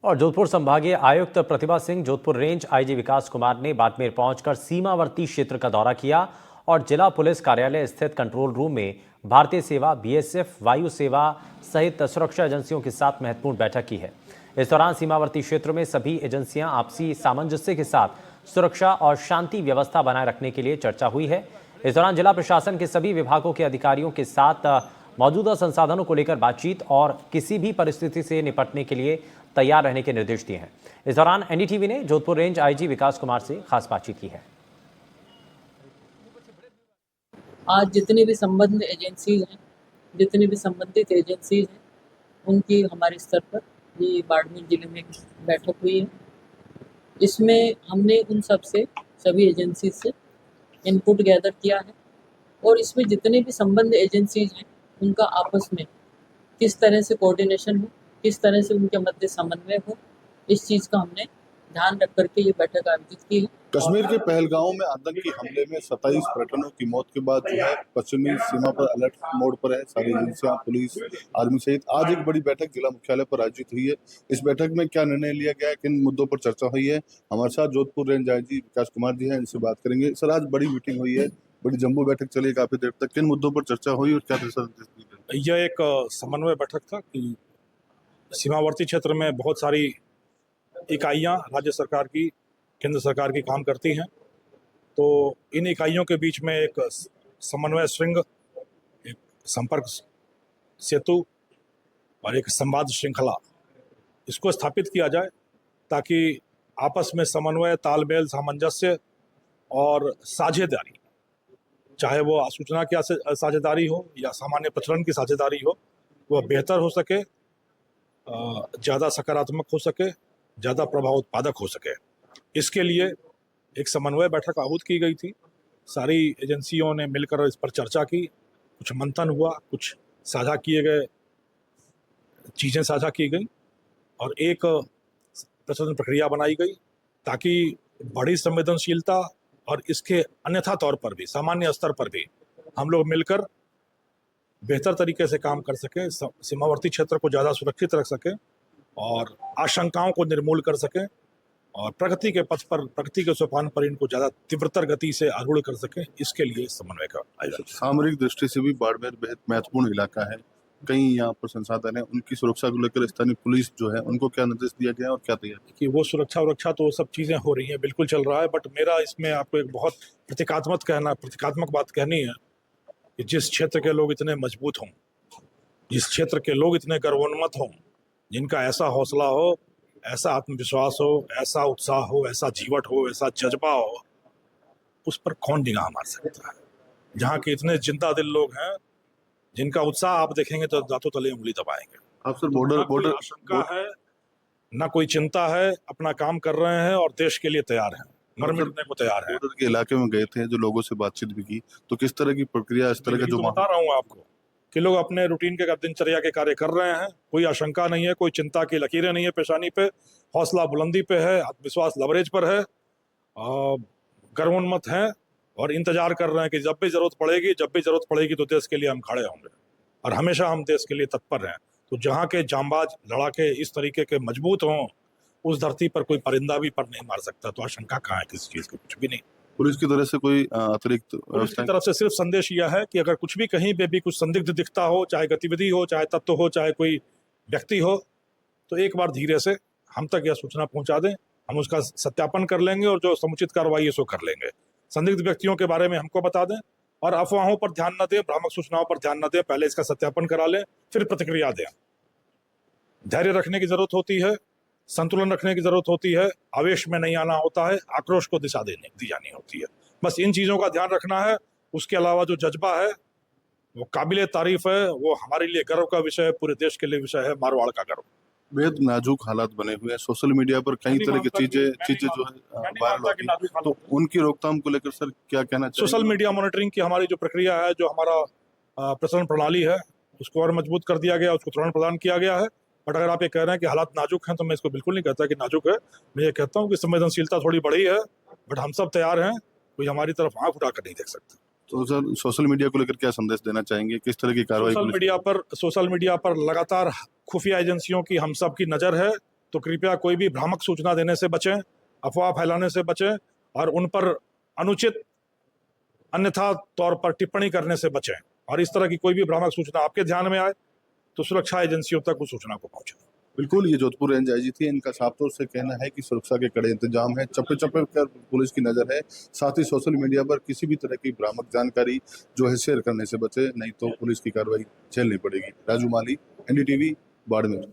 और जोधपुर संभागीय आयुक्त प्रतिभा सिंह, जोधपुर रेंज आईजी विकास कुमार ने बाड़मेर पहुंचकर सीमावर्ती क्षेत्र का दौरा किया और जिला पुलिस कार्यालय स्थित कंट्रोल रूम में भारतीय सेवा, बीएसएफ, वायु सेवा सहित सुरक्षा एजेंसियों के साथ महत्वपूर्ण बैठक की है। इस दौरान सीमावर्ती क्षेत्र में सभी एजेंसियां आपसी सामंजस्य के साथ सुरक्षा और शांति व्यवस्था बनाए रखने के लिए चर्चा हुई है। इस दौरान जिला प्रशासन के सभी विभागों के अधिकारियों के साथ मौजूदा संसाधनों को लेकर बातचीत और किसी भी परिस्थिति से निपटने के लिए तैयार रहने के निर्देश दिए हैं। इस दौरान एनडीटीवी ने जोधपुर रेंज आईजी विकास कुमार से खास बातचीत की है। आज जितनी भी संबंधित एजेंसीज हैं, जितनी भी संबंधित एजेंसीज हैं, उनकी हमारे स्तर पर ये बाड़मेर जिले में बैठक हुई है। इसमें हमने उन सब से, सभी एजेंसीज से इनपुट गैदर किया है और इसमें जितने भी संबंधित एजेंसीज हैं उनका आपस में किस तरह से कोऑर्डिनेशन हो, किस तरह से उनके मध्य समन्वय हो, इस चीज़ का हमने ध्यान रख करके ये बैठक आयोजित की है। कश्मीर के पहलगांव में आतंकी हमले में 27 पर्यटकों की मौत के बाद जो है पश्चिमी सीमा पर अलर्ट मोड पर है सारी एजेंसियां, पुलिस, आर्मी सहित। आज एक बड़ी बैठक जिला मुख्यालय पर आयोजित हुई है। इस बैठक में क्या निर्णय लिया गया है, किन मुद्दों पर चर्चा हुई है, हमारे साथ जोधपुर रेंज आईजी विकास कुमार जी हैं, इनसे बात करेंगे। सर, आज बड़ी मीटिंग हुई है, बड़ी जम्बो बैठक चली काफी देर तक, किन मुद्दों पर चर्चा हुई और क्या दिशा निर्देश दिए गए? यह एक समन्वय बैठक था कि सीमावर्ती क्षेत्र में बहुत सारी इकाइयां राज्य सरकार की, केंद्र सरकार की काम करती हैं, तो इन इकाइयों के बीच में एक समन्वय श्रृंग, एक संपर्क सेतु और एक संवाद श्रृंखला, इसको स्थापित किया जाए ताकि आपस में समन्वय, तालमेल, सामंजस्य और साझेदारी, चाहे वो सूचना की साझेदारी हो या सामान्य प्रचलन की साझेदारी हो, वह बेहतर हो सके, ज़्यादा सकारात्मक हो सके, ज़्यादा प्रभाव उत्पादक हो सके। इसके लिए एक समन्वय बैठक आहूत की गई थी। सारी एजेंसियों ने मिलकर इस पर चर्चा की, कुछ मंथन हुआ, कुछ साझा किए गए चीज़ें साझा की गई और एक प्रचलन प्रक्रिया बनाई गई ताकि बड़ी संवेदनशीलता और इसके अन्यथा तौर पर भी, सामान्य स्तर पर भी हम लोग मिलकर बेहतर तरीके से काम कर सकें, सीमावर्ती क्षेत्र को ज़्यादा सुरक्षित रख सकें और आशंकाओं को निर्मूल कर सकें और प्रगति के पथ पर, प्रगति के सोपान पर इनको ज़्यादा तीव्रतर गति से आरूढ़ कर सकें। इसके लिए समन्वय का आयोजन। सामरिक दृष्टि से भी बाड़मेर बेहद महत्वपूर्ण इलाका है, कई यहाँ पर संसाधन है, उनकी सुरक्षा को लेकर स्थानीय पुलिस जो है उनको क्या निर्देश दिया गया और क्या तैयारी कि वो सुरक्षा तो वो सब चीज़ें हो रही हैं, बिल्कुल चल रहा है। बट मेरा इसमें आपको एक बहुत प्रतीकात्मक बात कहनी है कि जिस क्षेत्र के लोग इतने मजबूत हों, जिस क्षेत्र के लोग इतने गर्वोन्मत हों, जिनका ऐसा हौसला हो, ऐसा आत्मविश्वास हो, ऐसा उत्साह हो, ऐसा जीवट हो, ऐसा जज्बा हो, उस पर कौन निगाह मार सकता है। जहाँ के इतने जिंदा दिल लोग हैं, जिनका उत्साह आप देखेंगे तो दांतों तले उंगली दबाएंगे। आप सर बॉर्डर आशंका है, ना कोई चिंता है, अपना काम कर रहे हैं और देश के लिए तैयार हैं, मर मिटने को तैयार है। बॉर्डर के इलाके में गए थे, जो लोगों से बातचीत भी की, तो किस तरह की प्रक्रिया, इस तरह का जो बता रहा हूँ आपको कि लोग अपने रूटीन के दिनचर्या के कार्य कर रहे हैं, कोई आशंका नहीं है, कोई चिंता की लकीरें नहीं है पेशानी पे, हौसला बुलंदी पे है, आत्मविश्वास लवरेज पर है, गर्वोन्मत हैं और इंतजार कर रहे हैं कि जब भी जरूरत पड़ेगी तो देश के लिए हम खड़े होंगे और हमेशा हम देश के लिए तत्पर हैं। तो जहाँ के जांबाज लड़ाके इस तरीके के मजबूत हों, उस धरती पर कोई परिंदा भी पर नहीं मार सकता। तो आशंका कहाँ है किसी चीज़ की? कुछ भी नहीं। पुलिस की तरफ से कोई अतिरिक्त पुलिस की तरफ से सिर्फ संदेश यह है कि अगर कुछ भी कहीं पे भी कुछ संदिग्ध दिखता हो, चाहे गतिविधि हो, चाहे तत्व हो, चाहे कोई व्यक्ति हो, तो एक बार धीरे से हम तक यह सूचना पहुंचा दें, हम उसका सत्यापन कर लेंगे और जो समुचित कार्रवाई है सो कर लेंगे। संदिग्ध व्यक्तियों के बारे में हमको बता दें और अफवाहों पर ध्यान न दें, भ्रामक सूचनाओं पर ध्यान न दें, पहले इसका सत्यापन करा लें, फिर प्रतिक्रिया दें। धैर्य रखने की जरूरत होती है, संतुलन रखने की जरूरत होती है, आवेश में नहीं आना होता है, आक्रोश को दिशा दी जानी होती है। बस इन चीज़ों का ध्यान रखना है। उसके अलावा जो जज्बा है वो काबिले तारीफ है, वो हमारे लिए गर्व का विषय है, पूरे देश के लिए विषय है, मारवाड़ का गर्व। बेहद नाजुक हालात बने हुए हैं, सोशल मीडिया पर कई तरह की चीजें जो है वायरल होती हैं, तो उनकी रोकथाम को लेकर सर क्या कहना चाहिए? सोशल मीडिया मॉनिटरिंग की हमारी जो प्रक्रिया है, जो हमारा प्रचलन प्रणाली है, उसको और मजबूत कर दिया गया, उसको तुरंत प्रदान किया गया है। बट अगर आप ये कह रहे हैं कि हालात नाजुक हैं, तो मैं इसको बिल्कुल नहीं कहता कि नाजुक है। मैं ये कहता हूँ कि संवेदनशीलता थोड़ी बढ़ी है, बट हम सब तैयार हैं, कोई हमारी तरफ आंख उठाकर नहीं देख सकता। तो सर, सोशल मीडिया को लेकर क्या संदेश देना चाहेंगे, किस तरह की कार्रवाई? सोशल मीडिया पर लगातार खुफिया एजेंसियों की हम सब की नज़र है तो कृपया कोई भी भ्रामक सूचना देने से बचें, अफवाह फैलाने से बचें और उन पर अनुचित अन्यथा तौर पर टिप्पणी करने से बचें। और इस तरह की कोई भी भ्रामक सूचना आपके ध्यान में आए तो सुरक्षा एजेंसियों तक उस सूचना को पहुंचे। बिल्कुल, ये जोधपुर रेंज आईजी थी। इनका साफ तौर से कहना है कि सुरक्षा के कड़े इंतजाम है, चप्पे चप्पे पर पुलिस की नजर है। साथ ही सोशल मीडिया पर किसी भी तरह की भ्रामक जानकारी जो है शेयर करने से बचे, नहीं तो पुलिस की कार्रवाई झेलनी पड़ेगी। राजू माली, एनडीटीवी, बाड़मेर।